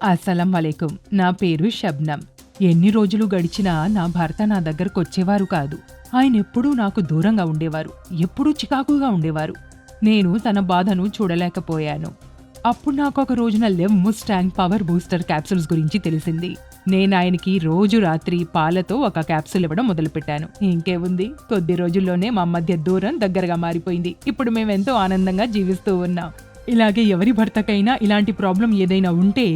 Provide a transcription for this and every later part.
అస్సలం వలైకుం. నా పేరు షబ్నం. ఎన్ని రోజులు గడిచినా నా భర్త నా దగ్గరకొచ్చేవారు కాదు. ఆయనెప్పుడూ నాకు దూరంగా ఉండేవారు. ఎప్పుడూ చికాకుగా ఉండేవారు. నేను తన బాధను చూడలేకపోయాను. అప్పుడు నాకొక రోజున లెవ్ ముస్టాంగ్ పవర్ బూస్టర్ క్యాప్సూల్స్ గురించి తెలిసింది. నేనాయనకి రోజు రాత్రి పాలతో ఒక క్యాప్సూల్ ఇవ్వడం మొదలుపెట్టాను. ఇంకేముంది, కొద్ది రోజుల్లోనే మా మధ్య దూరం దగ్గరగా మారిపోయింది. ఇప్పుడు మేమెంతో ఆనందంగా జీవిస్తూ ఉన్నాం. ఇలాగే ఎవరి భర్తకైనా ఇలాంటి ప్రాబ్లం ఏదైనా ఉంటే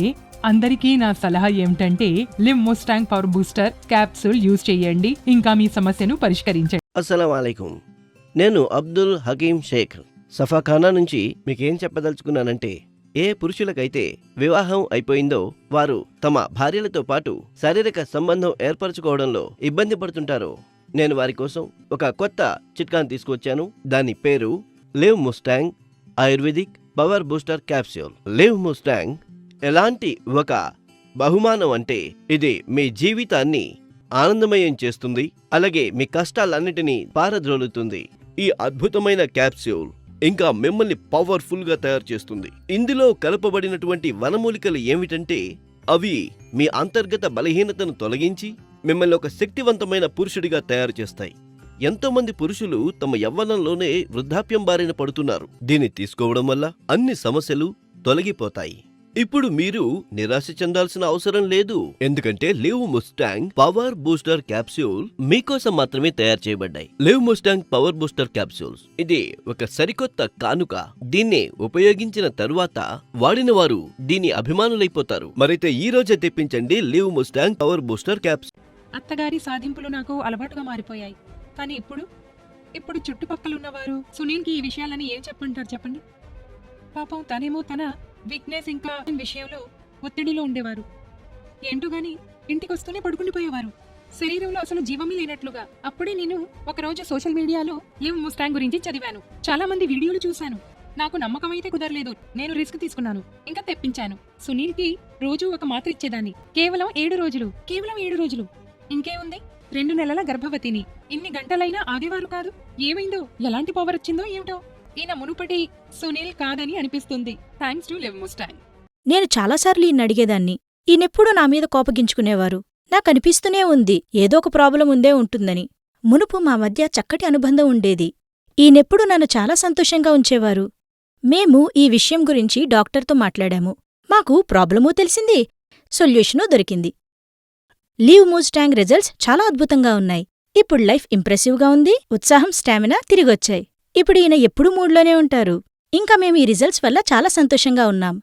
అందరికీ నా సలహా ఏమిటంటే live Mustang power booster capsule use చేయండి. ఇంకా మీ సమస్యను పరిష్కరించండి. అస్సలం వాలేకుం. నేను అబ్దుల్ హకీం షేక్ సఫాఖానా నుంచి మీకేం చెప్పదలుచుకున్నానంటే, ఏ పురుషులకైతే వివాహం అయిపోయిందో వారు తమ భార్యలతో పాటు శారీరక సంబంధం ఏర్పరచుకోవడంలో ఇబ్బంది పడుతుంటారో, నేను వారి కోసం ఒక కొత్త చిట్కాను తీసుకొచ్చాను. దాని పేరు live Mustang ayurvedic power booster capsule. Live Mustang ఎలాంటి ఒక బహుమానం అంటే, ఇది మీ జీవితాన్ని ఆనందమయం చేస్తుంది, అలాగే మీ కష్టాలన్నిటినీ పారద్రోలుతుంది. ఈ అద్భుతమైన క్యాప్సూల్ ఇంకా మిమ్మల్ని పవర్ఫుల్ గా తయారు చేస్తుంది. ఇందులో కలపబడినటువంటి వనమూలికలు ఏమిటంటే, అవి మీ అంతర్గత బలహీనతను తొలగించి మిమ్మల్ని ఒక శక్తివంతమైన పురుషుడిగా తయారు చేస్తాయి. ఎంతో మంది పురుషులు తమ యవ్వనంలోనే వృద్ధాప్యం బారిన పడుతున్నారు. దీన్ని తీసుకోవడం వల్ల అన్ని సమస్యలు తొలగిపోతాయి. ఇప్పుడు మీరు నిరాశ చెందాల్సిన అవసరం లేదు, ఎందుకంటే live Mustang power booster capsule మీకోసం మాత్రమే తయారు చేయబడ్డాయి. Live Mustang power booster capsules ఇది ఒక సరికొత్త కానుక. దీన్ని ఉపయోగించిన తరువాత వాడిన వారు దీని అభిమానులైపోతారు. మరైతే ఈ రోజే తెప్పించండి live Mustang power booster capsule. అత్తగారి సాధింపులు నాకు అలవాటుగా మారిపోయాయి. కానీ ఇప్పుడు చుట్టుపక్కలున్నవారు సునీల్కి ఈ విషయాలని ఏం చెప్పంటారు చెప్పండి. పాపం తనేమో తన వీక్నెస్ ఇంకా విషయంలో ఒత్తిడిలో ఉండేవారు. ఏంటో గాని ఇంటికొస్తూనే పడుకుండిపోయేవారు, శరీరంలో అసలు జీవమే లేనట్లుగా. అప్పుడే నేను ఒకరోజు సోషల్ మీడియాలో లివ్ ముస్టాంగ్ గురించి చదివాను. చాలా మంది వీడియోలు చూశాను. నాకు నమ్మకం అయితే కుదరలేదు. నేను రిస్క్ తీసుకున్నాను, ఇంకా తెప్పించాను. సునీల్కి రోజు ఒక మాత్ర ఇచ్చేదాన్ని. కేవలం 7 రోజులు. ఇంకేముంది, 2 నెలల గర్భవతిని. ఇన్ని గంటలైనా ఆగేవారు కాదు. ఏమైందో, ఎలాంటి పవర్ వచ్చిందో ఏమిటో. ఈయన మునుపటి సునీల్ కాదని అనిపిస్తుంది. Thanks to live Mustang. నేను చాలాసార్లు ఈయన అడిగేదాన్ని. ఈయనెప్పుడూ నా మీద కోపగించుకునేవారు. నాకనిపిస్తూనే ఉంది ఏదో ఒక ప్రాబ్లం ఉందే ఉంటుందని. మునుపు మా మధ్య చక్కటి అనుబంధం ఉండేది. ఈయనెప్పుడూ నన్ను చాలా సంతోషంగా ఉంచేవారు. మేము ఈ విషయం గురించి డాక్టర్తో మాట్లాడాము. మాకు ప్రాబ్లమూ తెలిసింది, సొల్యూషనూ దొరికింది. లివ్ ముస్టాంగ్ రిజల్ట్స్ చాలా అద్భుతంగా ఉన్నాయి. ఇప్పుడు లైఫ్ ఇంప్రెసివ్గా ఉంది. ఉత్సాహం, స్టామినా తిరిగొచ్చాయి. ఇప్పుడు ఈయన ఎప్పుడూ మూడ్లోనే ఉంటారు. ఇంకా మేము ఈ రిజల్ట్స్ వల్ల చాలా సంతోషంగా ఉన్నాం.